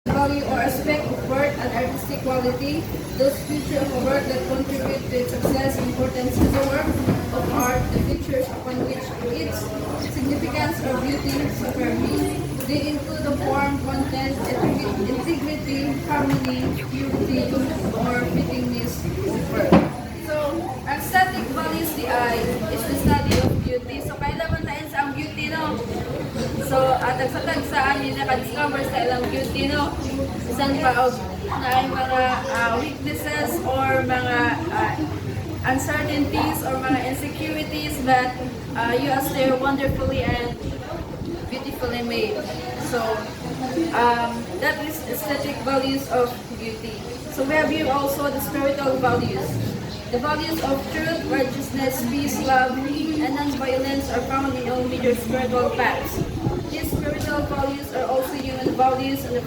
value or aspect of work and artistic quality, those features of work that contribute to its success, importance as a work of art, the features upon which its significance or beauty supervene. They include the form, content, integrity, harmony, purity, or fittingness of work. So, aesthetic values the eye is the study of beauty. So, kailangan tayo sa ang beauty, no? So, at saan yung naka-discover sa ilang beauty, no? Isang pa na ay mga weaknesses or mga uncertainties or mga insecurities that you as they wonderfully and beautifully made. So, that is aesthetic values of beauty. So, we have here also the spiritual values. The values of truth, righteousness, peace, love, and non-violence are found in all major spiritual paths. These spiritual values are also human values and the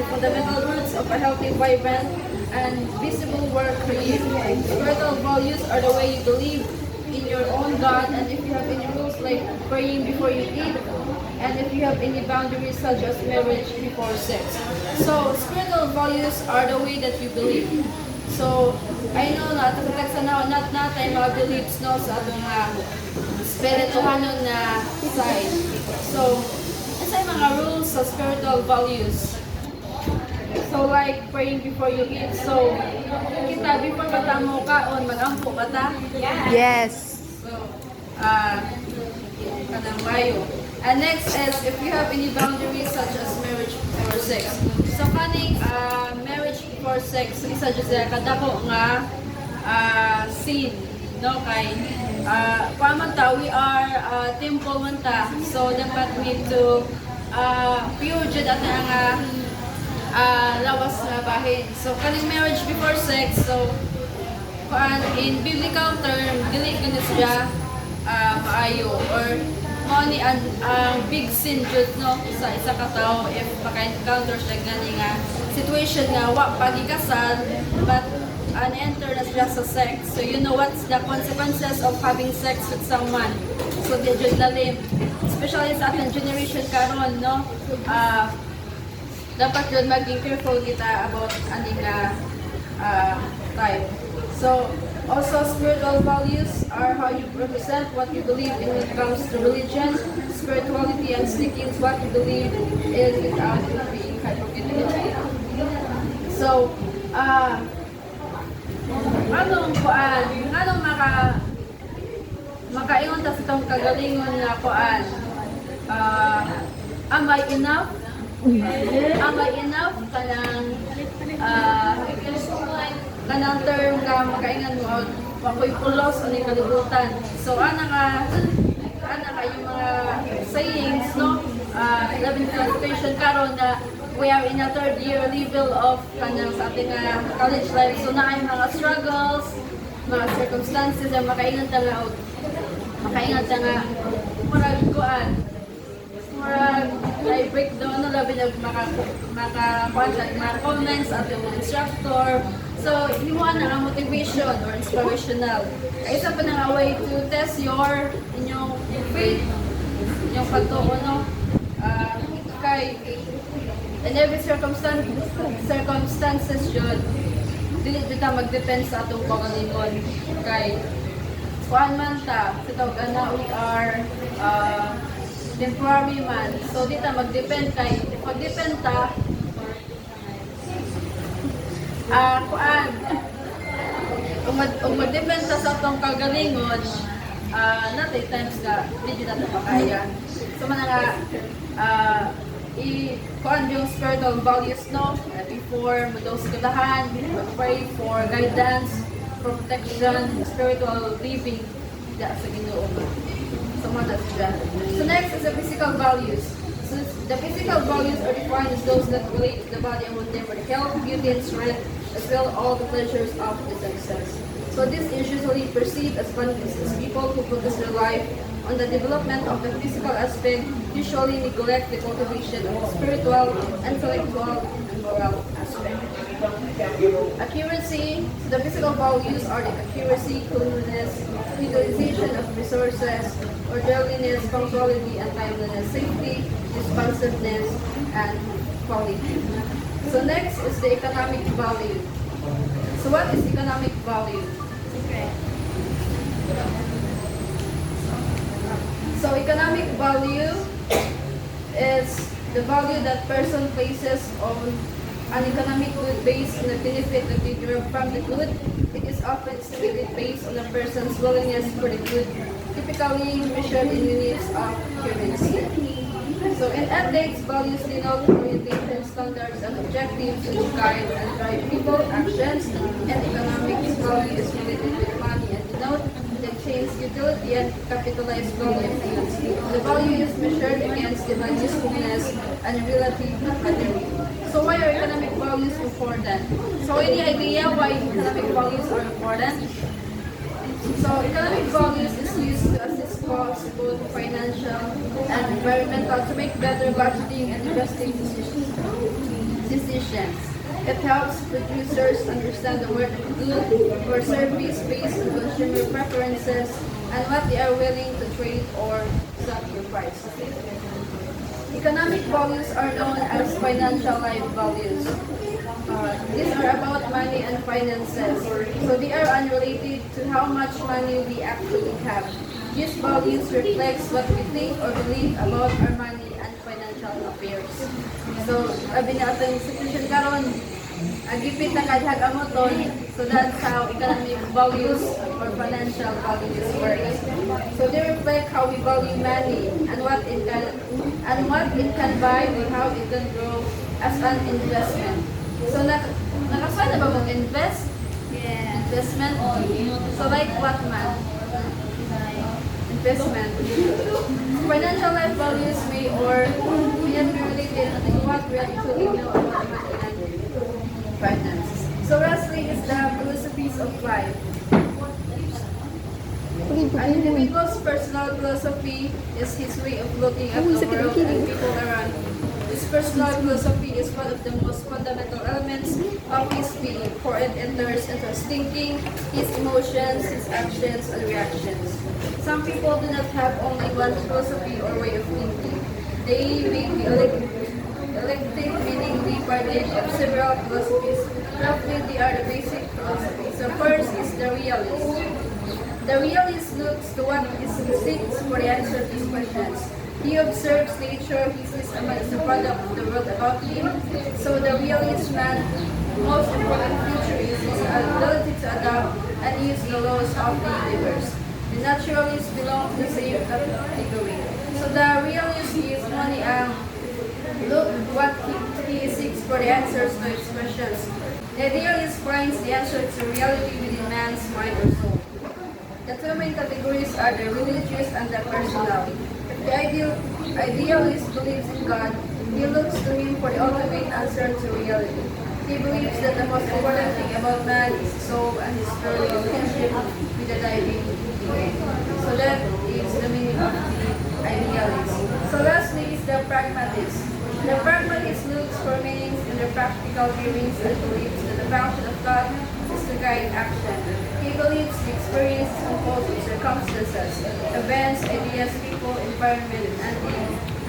fundamental roots of a healthy, vibrant, and visible work career. Spiritual values are the way you believe in your own God, and if you have any rules like praying before you eat, and if you have any boundaries such as marriage before sex. So, spiritual values are the way that you believe. So, I know na sa not natin mga beliefs no sa atong spirituhanon na side. So, sa mga rules sa spiritual values. So, like praying before you eat. So, kita before bata mo kaon, mag-ampo bata? Yes. So, kanang mayo. And next is if you have any boundaries such as marriage or sex. So kaning marriage for sex isa jud sa kadako nga sin no kay man ta we are temple man ta so dapat need to pure jud ata nga lawas nga bahin. So kaning marriage before sex so in biblical term dili gani siya maayo or money ang big sin jud no sa isa ka tawo if maka-encounter siya gani nga situation nga wa pagikasal but enter na siya sa sex. So you know what's the consequences of having sex with someone. So di jud lalim especially sa ating generation karon no dapat jud maging careful kita about ani nga type. So also, spiritual values are how you represent what you believe in when it comes to religion, spirituality, and sticking to what you believe in without being hypocritical. So, anong makaingon ta sa itong kagalingon nga kuan? Am I enough? Am I enough kanang term ka makaingan mo pakoy pulos ani kalibutan. So ana nga yung mga sayings no labing translation karon na we are in a third year level of kanang sa ating college life. So na ay mga struggles, mga circumstances na makaingan ta nga murag kuan I breakdown na labi na maka-contact mga comments at yung instructor. So, himuan na ang motivation or inspirational. Isa pa na way to test inyong faith, inyong pagtuo, no? In every circumstances yun, dili dito mag-depend sa atong pangalingon. Kay, kuan man ta, we are temporary man. So, dito mag-depend kay, pag-depend ta, kung mag-depend sa itong kagalingon, natin times ka, hindi natin makaya. So, mga yung spiritual values, no? Before, mag-daw sa kadahan, mag-pray for guidance, protection, spiritual living, sa Ginoo. So, mga siya. So, next is the physical values. So, the physical values are defined as those that relate to the body and whatever health, beauty, and strength, as well as all the pleasures of the senses. So this is usually perceived as values as people who focus their life on the development of the physical aspect usually neglect the cultivation of the spiritual, intellectual, and moral aspect. Accuracy. So the physical values are the accuracy, cleanliness, utilization of resources, orderliness, punctuality, and timeliness, safety, responsiveness, and quality. So next is the economic value. So what is economic value? Okay. So economic value is the value that person places on an economic good based on the benefit that they derive from the good. It is often estimated based on a person's willingness for the good, typically measured in units of currency. So in ethics, values denote orientation, standards, and objectives which guide and drive people, actions, and economics value is related with money and denote the change utility and capitalized value of things. The value is measured against the usefulness and relative value. So why are economic values important? So any idea why economic values are important? So economic values is used to assist folks both financial and environmental to make better budgeting and investing decisions. It helps producers understand the worth of good or service based on consumer preferences and what they are willing to trade or sacrifice. Economic values are known as financial life values. These are about money and finances. So they are unrelated to how much money we actually have. These values reflects what we think or believe about our money and financial affairs. So, sabi natin institution karon, agipit na kadhag amoton. So that's how economic values or financial values work. So they reflect how we value money and what it can buy or how it can grow as an investment. So, nakasana ba mag-invest? Yeah. Investment? So, like what man? Investment. Financial life values may or may not be related to what we actually know about money and finance. So, lastly is the philosophies of life. An individual's personal philosophy is his way of looking at the world and people around him. His personal philosophy is one of the most fundamental elements of his being, for it enters into his thinking, his emotions, his actions, and reactions. Some people do not have only one philosophy or way of thinking. They may be eclectic, meaning they partake of several philosophies. Roughly, they are the basic philosophies. So first is the realist. The realist looks to what is seeks for the answer to his questions. He observes nature, he sees a man as a product of the world about him. So the realist man, most important feature is his ability to adapt and use the laws of the universe. The naturalists belong to the same category. So the realist is money look what he seeks for the answers to his questions. The idealist finds the answer to reality within man's mind or soul. The two main categories are the religious and the personal. The idealist believes in God. He looks to him for the ultimate answer to reality. He believes that the most important thing about man is his soul and his relationship with the divine being. So that is the meaning of the idealist. So lastly is the pragmatist. The pragmatist looks for meanings in the practical feelings and believes that the function of God is to guide action. He believes the experience is composed of circumstances, events, ideas, people, environment, and the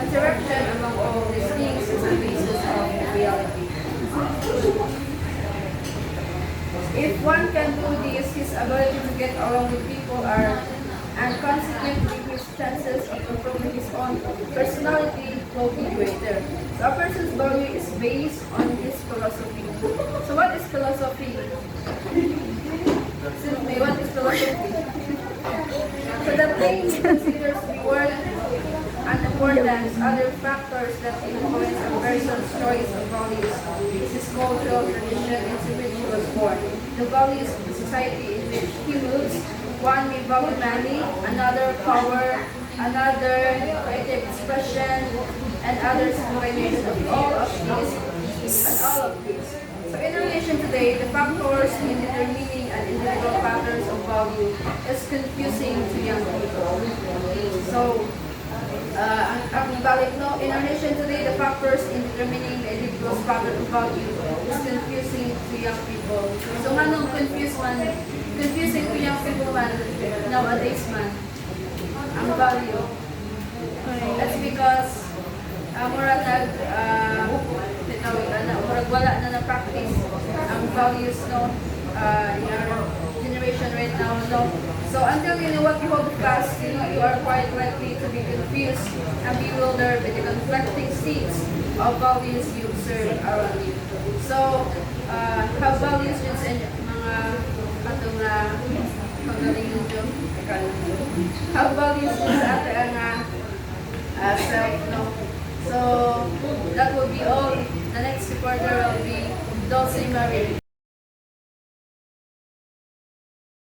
interaction among all these things is the basis of reality. If one can do this, his ability to get along with people and consequently his chances of improving his own personality will be greater. So a person's value is based on his philosophy. So what is philosophy? Simply, what is philosophy? So the thing considers the worth and importance, other factors that influence a person's choice of values. This is cultural tradition into which he was born. The values of the society in which he moves. One may value money, another power, another creative expression, and others combination of all of these and all of these. So in relation today, the factors in determining an individual patterns of value is confusing to young people. So, in our nation today, the factors in determining the individual's pattern of value is confusing to young people. So, manong confusing to young people man, nowadays man, ang value. That's because, bitaw na murag wala na na practice ang values no in our generation right now no. So until you know what you hold fast, you are quite likely to be confused and bewildered by the conflicting states of values you observe around you. So have values yun sa inyo, mga atong na pagalingon yun. Have values yun sa ating self, no? So that will be all. The next reporter will be Dulce Marie.